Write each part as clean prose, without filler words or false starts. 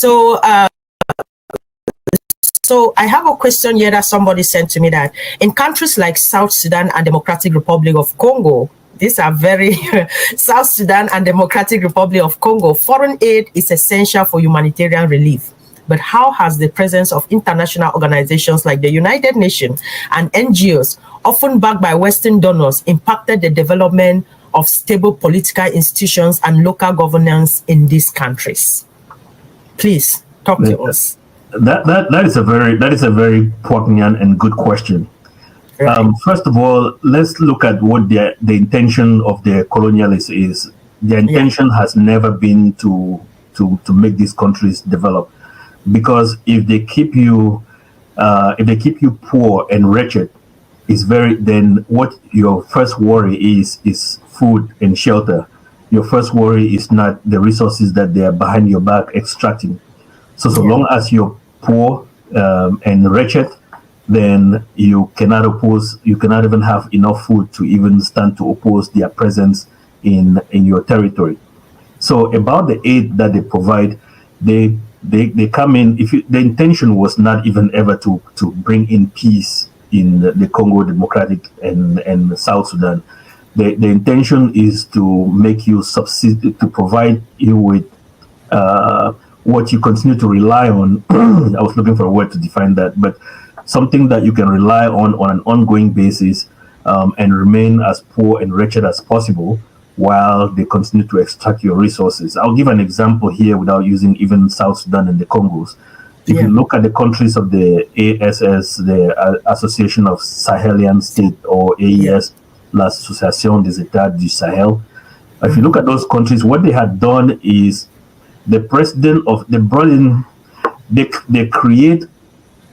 So, so I have a question here that somebody sent to me, that in countries like South Sudan and Democratic Republic of Congo, these are very South Sudan and Democratic Republic of Congo, foreign aid is essential for humanitarian relief. But how has the presence of international organizations like the United Nations and NGOs, often backed by Western donors, impacted the development of stable political institutions and local governance in these countries? Please talk to us. That is a very poignant and good question. Right. First of all, let's look at what the intention of the colonialists is. The intention has never been to make these countries develop, because if they keep you poor and wretched, then what your first worry is food and shelter. Your first worry is not the resources that they are behind your back extracting. So long as you're poor and wretched, then you cannot even have enough food to even stand to oppose their presence in your territory. So about the aid that they provide, they come in. The intention was not even ever to bring in peace in the Congo Democratic and South Sudan. The intention is to make you to provide you with what you continue to rely on. I was looking for a word to define that, but something that you can rely on an ongoing basis, and remain as poor and wretched as possible while they continue to extract your resources. I'll give an example here without using even South Sudan and the Congos. If you look at the countries of the ASS, the Association of Sahelian States, or AES, l'Association des États du Sahel, if you look at those countries, what they had done is they create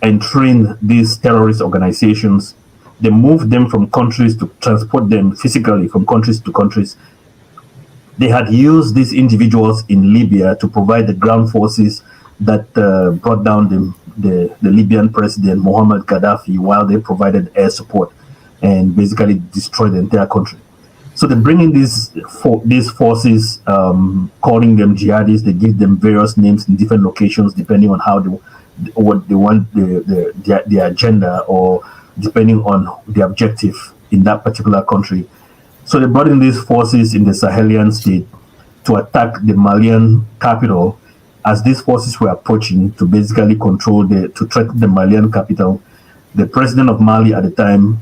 and train these terrorist organizations. They move them from countries to transport them physically from countries to countries. They had used these individuals in Libya to provide the ground forces that brought down the Libyan president Muammar Gaddafi, while they provided air support and basically destroyed the entire country. So they bring in these forces, calling them jihadis. They give them various names in different locations depending on what they want the agenda, or depending on the objective in that particular country. So they brought in these forces in the Sahelian state to attack the Malian capital. As these forces were approaching to basically to threaten the Malian capital, the president of Mali at the time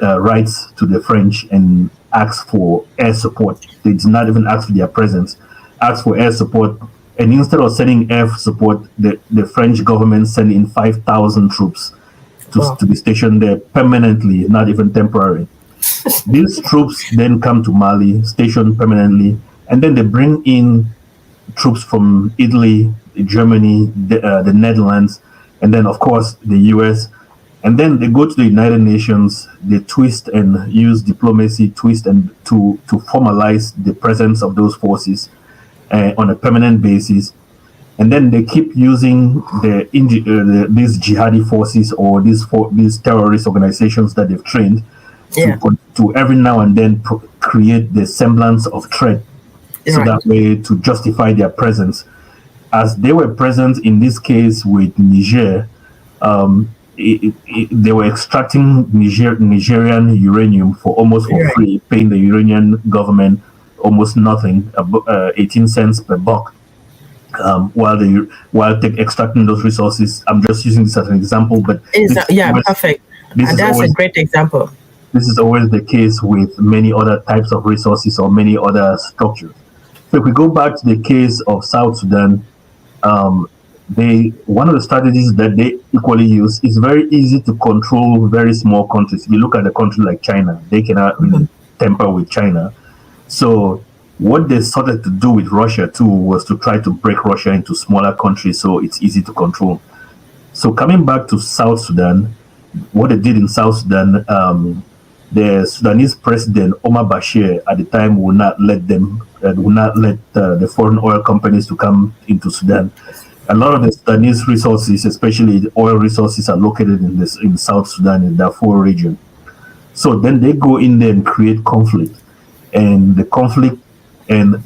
writes to the French and asks for air support. They did not even ask for their presence, asked for air support. And instead of sending air support, the French government sent in 5,000 troops to be stationed there permanently, not even temporary. These troops then come to Mali, stationed permanently, and then they bring in troops from Italy, Germany, the Netherlands, and then, of course, the US. And then they go to the United Nations, they twist and use diplomacy, to formalize the presence of those forces on a permanent basis. And then they keep using these jihadi forces, or these terrorist organizations that they've trained to every now and then create the semblance of threat, so that way to justify their presence. As they were present in this case with Niger, they were extracting Nigerian uranium for free, paying the Iranian government almost nothing, 18 cents per buck, while extracting those resources. I'm just using this as an example, but perfect. And that's a great example. This is always the case with many other types of resources or many other structures. So if we go back to the case of South Sudan, one of the strategies that they equally use is very easy to control very small countries. If you look at a country like China, they cannot really temper with China. So what they started to do with Russia too was to try to break Russia into smaller countries so it's easy to control. So coming back to South Sudan, what they did in South Sudan, the Sudanese president Omar Bashir at the time would not let the foreign oil companies to come into Sudan. A lot of the Sudanese resources, especially the oil resources, are located in South Sudan, in the Darfur region. So then they go in there and create conflict. And the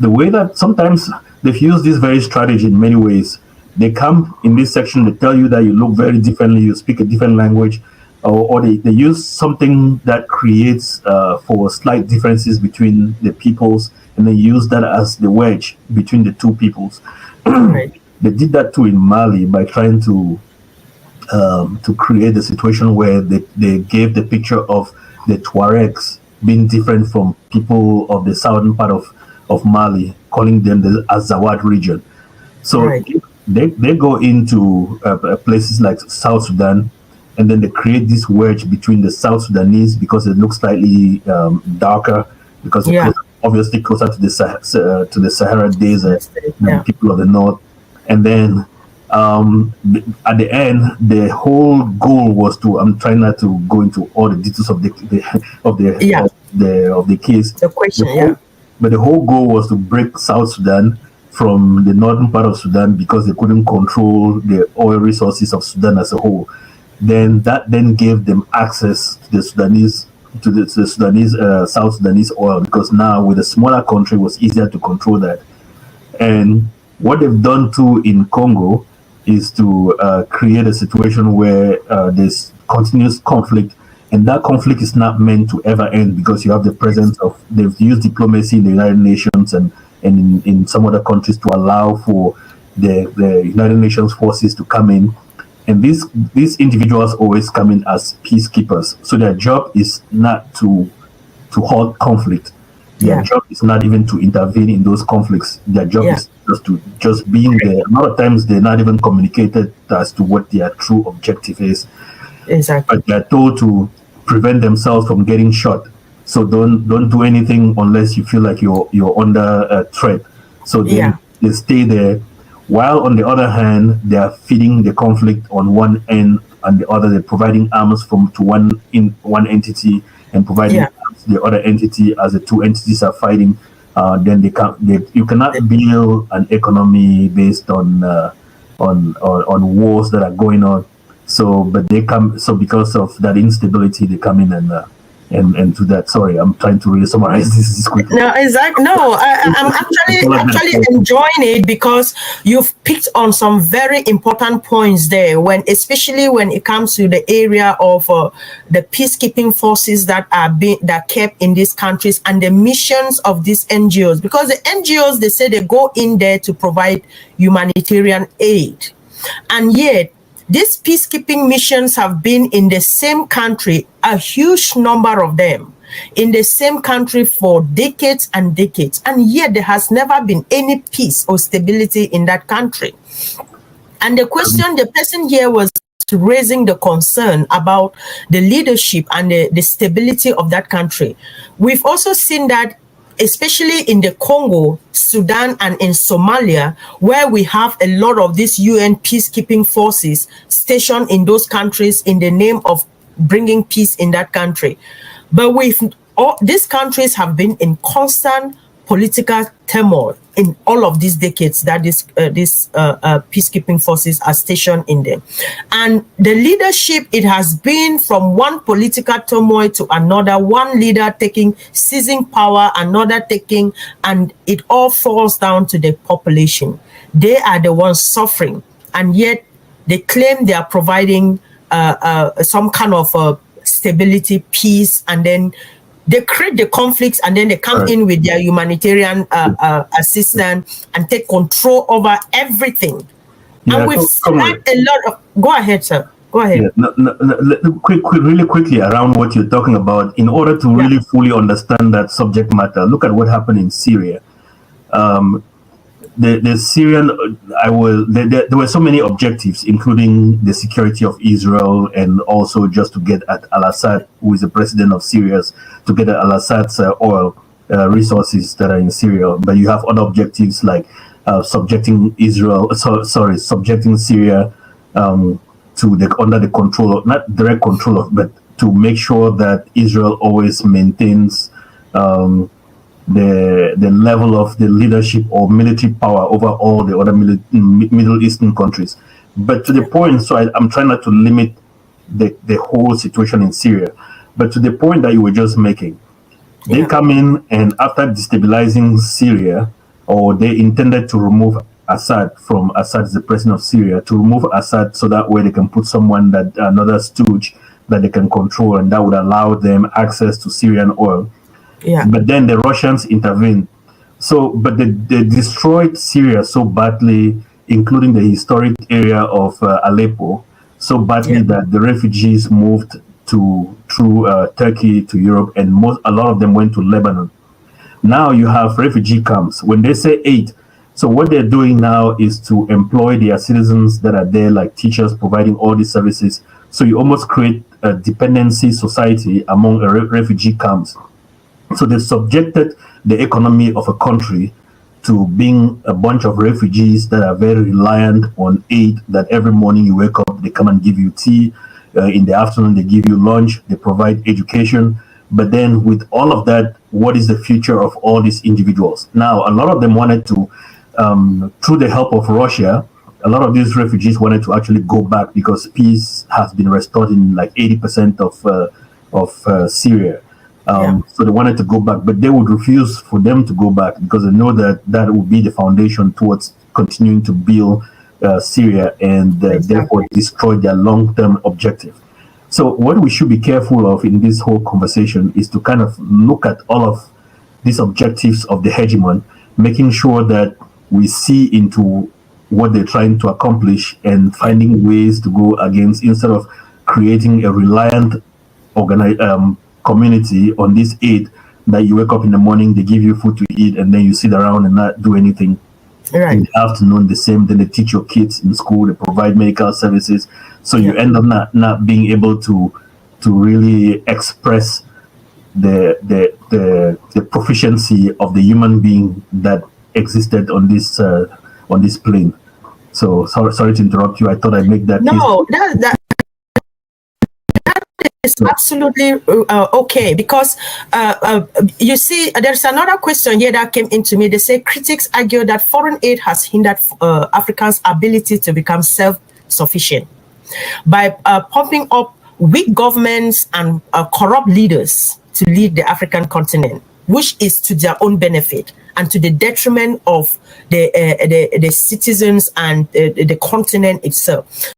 way that sometimes they've used this very strategy in many ways. They come in this section, they tell you that you look very differently, you speak a different language, or they use something that creates for slight differences between the peoples, and they use that as the wedge between the two peoples. Right. They did that too in Mali by trying to create a situation where they gave the picture of the Tuaregs being different from people of the southern part of Mali, calling them the Azawad region. So Right. they go into places like South Sudan, and then they create this wedge between the South Sudanese because it looks slightly darker, because Yeah. they're obviously closer to the Sahara Desert than Yeah. people of the north. And then at the end, the whole goal was to, I'm trying not to go into all the details of the case. The question, But the whole goal was to break South Sudan from the northern part of Sudan because they couldn't control the oil resources of Sudan as a whole. Then that gave them access to the Sudanese South Sudanese oil, because now with a smaller country it was easier to control that. And what they've done too in Congo is to create a situation where there's continuous conflict, and that conflict is not meant to ever end, because you have the presence of, they've used diplomacy in the United Nations and in some other countries to allow for the United Nations forces to come in. And these individuals always come in as peacekeepers. So their job is not to halt conflict. Their job is not even to intervene in those conflicts. Their job is just being there. A lot of times they're not even communicated as to what their true objective is. Exactly. But they're told to prevent themselves from getting shot. So don't do anything unless you feel like you're under a threat. So they stay there. While on the other hand, they are feeding the conflict on one end, and the other they're providing arms to one entity, and providing arms to the other entity as the two entities are fighting. Then you cannot build an economy based on wars that are going on. So because of that instability, they come in and to that. Sorry, I'm trying to really summarize this quickly. No, exactly. No, I'm actually enjoying it, because you've picked on some very important points there. Especially when it comes to the area of the peacekeeping forces that kept in these countries, and the missions of these NGOs. Because the NGOs, they say they go in there to provide humanitarian aid, and yet these peacekeeping missions have been in the same country, a huge number of them, in the same country for decades and decades, and yet there has never been any peace or stability in that country. And the question, the person here was raising the concern about the leadership and the stability of that country. We've also seen that, especially in the Congo, Sudan, and in Somalia, where we have a lot of these UN peacekeeping forces stationed in those countries in the name of bringing peace in that country. But these countries have been in constant political turmoil in all of these decades that these peacekeeping forces are stationed in them. And the leadership, it has been from one political turmoil to another, one leader seizing power, another taking, and it all falls down to the population. They are the ones suffering, and yet they claim they are providing some kind of stability, peace, and then they create the conflicts, and then they come in with their humanitarian assistance and take control over everything. And we've seen a lot of... Go ahead, sir. Go ahead. Really quickly around what you're talking about, in order to really fully understand that subject matter, look at what happened in Syria. The Syrian, there were so many objectives, including the security of Israel, and also just to get at al-Assad, who is the president of Syria, to get at al-Assad's oil resources that are in Syria. But you have other objectives like subjecting Syria to under the control of, not direct control of, but to make sure that Israel always maintains the level of the leadership or military power over all the other Middle Eastern countries. But to the point, so I'm trying not to limit the whole situation in Syria, but to the point that you were just making, they come in, and after destabilizing Syria, or they intended to remove Assad from Assad, the president of Syria, to remove Assad so that way they can put someone that another stooge that they can control, and that would allow them access to Syrian oil. Yeah. But then the Russians intervened. So, but they destroyed Syria so badly, including the historic area of Aleppo, so badly that the refugees moved through Turkey to Europe, and a lot of them went to Lebanon. Now you have refugee camps. When they say 8, so what they're doing now is to employ their citizens that are there, like teachers, providing all these services. So you almost create a dependency society among refugee camps. So they subjected the economy of a country to being a bunch of refugees that are very reliant on aid, that every morning you wake up, they come and give you tea. In the afternoon, they give you lunch, they provide education. But then with all of that, what is the future of all these individuals? Now, a lot of them wanted to, through the help of Russia, a lot of these refugees wanted to actually go back because peace has been restored in like 80% of Syria. So they wanted to go back, but they would refuse for them to go back because they know that that would be the foundation towards continuing to build Syria and therefore destroy their long-term objective. So what we should be careful of in this whole conversation is to kind of look at all of these objectives of the hegemon, making sure that we see into what they're trying to accomplish and finding ways to go against, instead of creating a reliant community on this aid that you wake up in the morning, they give you food to eat, and then you sit around and not do anything. Right. In the afternoon, the same. Then they teach your kids in school. They provide medical services. So you end up not being able to really express the proficiency of the human being that existed on this plane. So sorry to interrupt you. I thought I'd make that. No, that is absolutely okay, because you see, there's another question here that came into me. They say critics argue that foreign aid has hindered Africans' ability to become self-sufficient by pumping up weak governments and corrupt leaders to lead the African continent, which is to their own benefit and to the detriment of the citizens and the continent itself.